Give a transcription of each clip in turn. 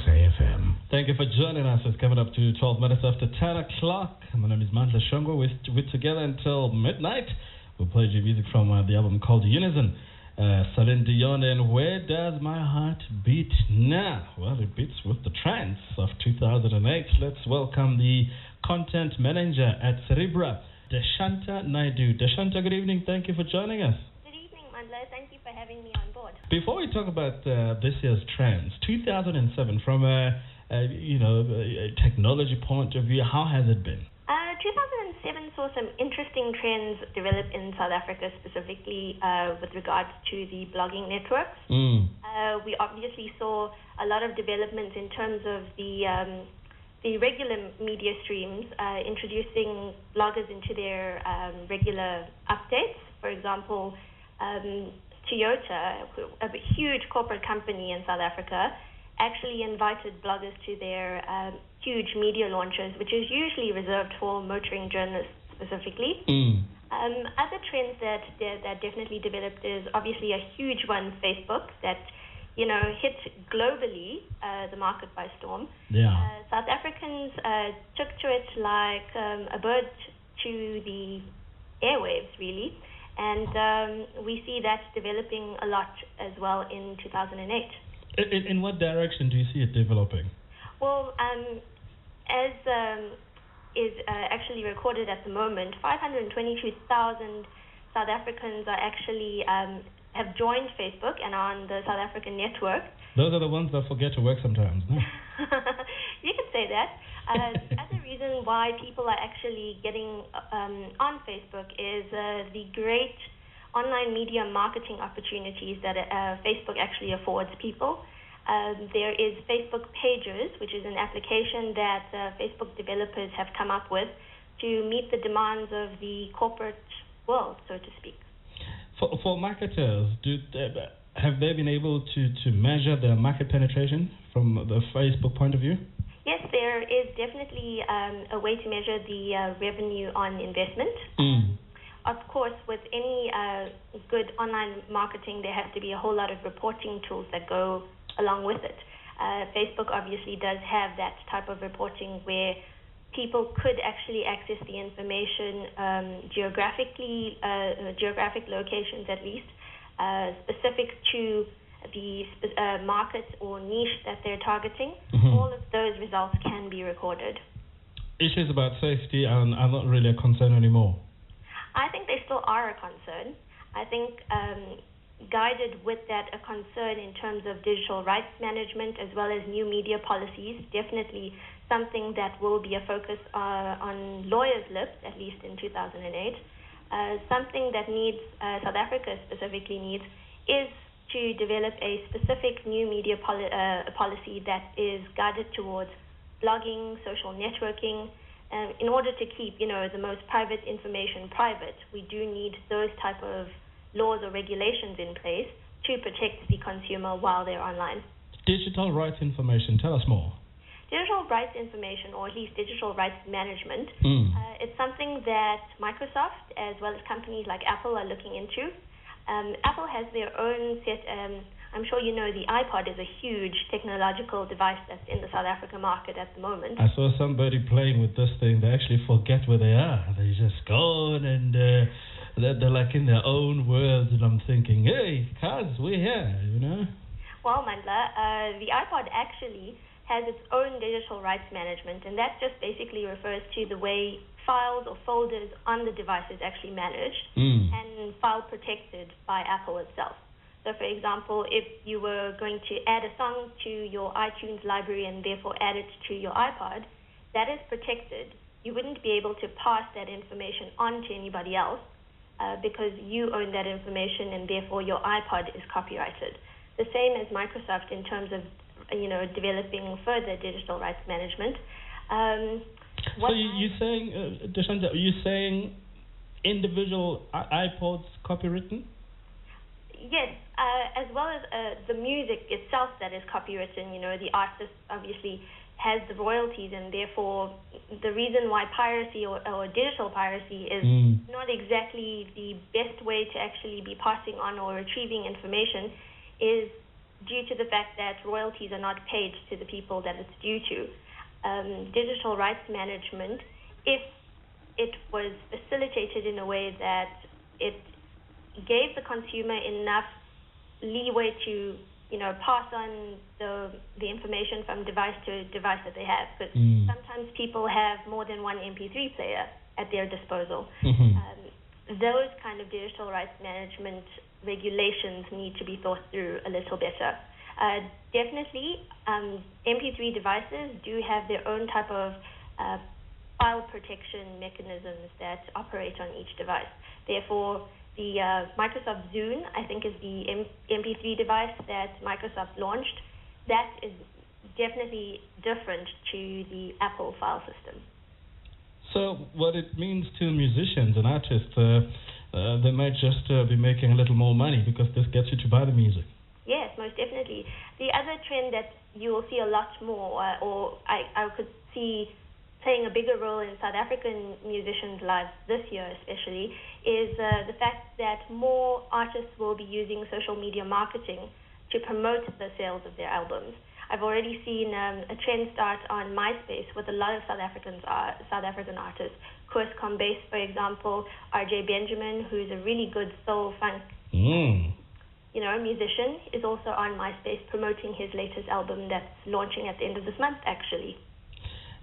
SAFM. Thank you for joining us. It's coming up to 12 minutes after 10 o'clock. My name is Mandla Shongo. We're together until midnight. We'll play you music from the album called Unison. Celine Dion and Where Does My Heart Beat Now? Well, it beats with the trance of 2008. Let's welcome the content manager at Cerebra, Deshanta Naidu. Deshanta, good evening. Thank you for joining us. Good evening, Mandla. Thank you for having me on board. Before we talk about this year's trends, 2007, from a technology point of view, how has it been? 2007 saw some interesting trends develop in South Africa, specifically with regards to the blogging networks. We obviously saw a lot of developments in terms of the regular media streams, introducing bloggers into their regular updates. For example, Toyota, a huge corporate company in South Africa, actually invited bloggers to their huge media launches, which is usually reserved for motoring journalists specifically. Other trends that definitely developed is obviously a huge one, Facebook, that hit globally the market by storm. South Africans took to it like a bird to the airwaves, really, and we see that developing a lot as well in 2008. In what direction do you see it developing? Well, as is actually recorded at the moment, 522,000 South Africans are actually have joined Facebook and are on the South African network. Those are the ones that forget to work sometimes, no? You could say that. The other reason why people are actually getting on Facebook is the great online media marketing opportunities that Facebook actually affords people. There is Facebook Pages, which is an application that Facebook developers have come up with to meet the demands of the corporate world, so to speak. For marketers, have they been able to measure their market penetration from the Facebook point of view? Yes, there is definitely a way to measure the revenue on investment. Of course, with any good online marketing, there has to be a whole lot of reporting tools that go along with it. Facebook obviously does have that type of reporting where people could actually access the information geographic locations at least, specific to the market or niche that they're targeting. All of those results can be recorded. Issues about safety are not really a concern anymore. I think they still are a concern. I think guided with that a concern in terms of digital rights management as well as new media policies, definitely something that will be a focus on lawyers' lips, at least in 2008. Something that South Africa specifically needs, is to develop a specific new media policy that is guided towards blogging, social networking. In order to keep, the most private information private, we do need those type of laws or regulations in place to protect the consumer while they're online. Digital rights information, tell us more. Digital rights information, or at least digital rights management, it's something that Microsoft as well as companies like Apple are looking into. Apple has their own set. I'm sure you know the iPod is a huge technological device that's in the South African market at the moment. I saw somebody playing with this thing. They actually forget where they are. They just go on and they're like in their own worlds. And I'm thinking, hey, cuz, we're here, Well, Mandla, the iPod actually has its own digital rights management, and that just basically refers to the way files or folders on the device is actually managed and file protected by Apple itself. So, for example, if you were going to add a song to your iTunes library and therefore add it to your iPod, that is protected. You wouldn't be able to pass that information on to anybody else because you own that information and therefore your iPod is copyrighted. The same as Microsoft in terms of developing further digital rights management. So you're saying, Deshanta, you're saying individual iPods copywritten? Yes, as well as the music itself that is copywritten. The artist obviously has the royalties, and therefore the reason why piracy or digital piracy is not exactly the best way to actually be passing on or retrieving information is due to the fact that royalties are not paid to the people that it's due to. Digital rights management, if it was facilitated in a way that it gave the consumer enough leeway to, pass on the information from device to device that they have. Because sometimes people have more than one MP3 player at their disposal. Those kind of digital rights management regulations need to be thought through a little better. Definitely, MP3 devices do have their own type of file protection mechanisms that operate on each device. Therefore, the Microsoft Zune, I think, is the MP3 device that Microsoft launched. That is definitely different to the Apple file system. So what it means to musicians and artists, they might just be making a little more money because this gets you to buy the music. Yes, most definitely. The other trend that you will see a lot more, or I could see playing a bigger role in South African musicians' lives this year especially, is the fact that more artists will be using social media marketing to promote the sales of their albums. I've already seen a trend start on MySpace with a lot of South African artists. Koos Kombees, for example, RJ Benjamin, who's a really good soul funk musician, is also on MySpace promoting his latest album that's launching at the end of this month, actually.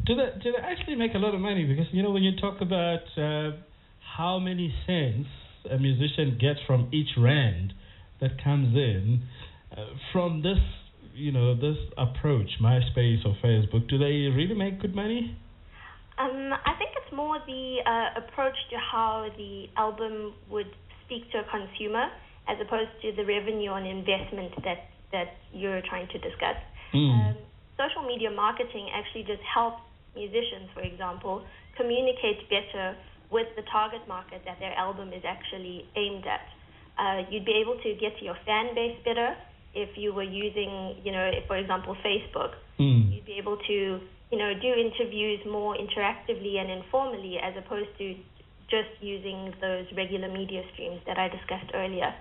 Do they actually make a lot of money? Because, when you talk about how many cents a musician gets from each rand that comes in, from this, this approach, MySpace or Facebook, do they really make good money? I think it's more the approach to how the album would speak to a consumer as opposed to the revenue on investment that you're trying to discuss. Social media marketing actually just helps musicians, for example, communicate better with the target market that their album is actually aimed at. You'd be able to get to your fan base better if you were using, for example, Facebook. You'd be able to, do interviews more interactively and informally as opposed to just using those regular media streams that I discussed earlier.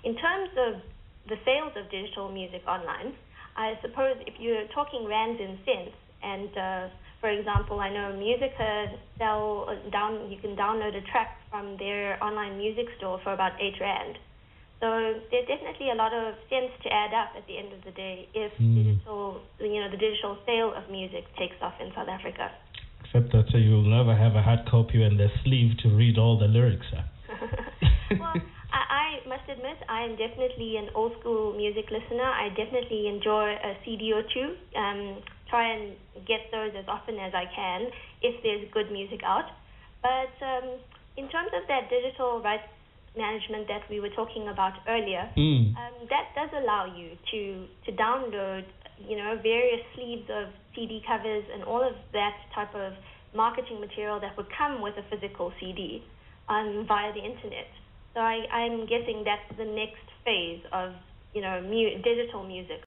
In terms of the sales of digital music online, I suppose if you're talking rands and cents, and for example, I know Musica you can download a track from their online music store for about 8 rand. So there's definitely a lot of cents to add up at the end of the day if the digital sale of music takes off in South Africa. Except that you'll never have a hard copy and the sleeve to read all the lyrics. Well, I must admit, I am definitely an old school music listener. I definitely enjoy a CD or two. Try and get those as often as I can if there's good music out. But in terms of that digital rights management that we were talking about earlier, that does allow you to download, various sleeves of CD covers and all of that type of marketing material that would come with a physical CD via the internet. So I'm guessing that's the next phase of, digital music.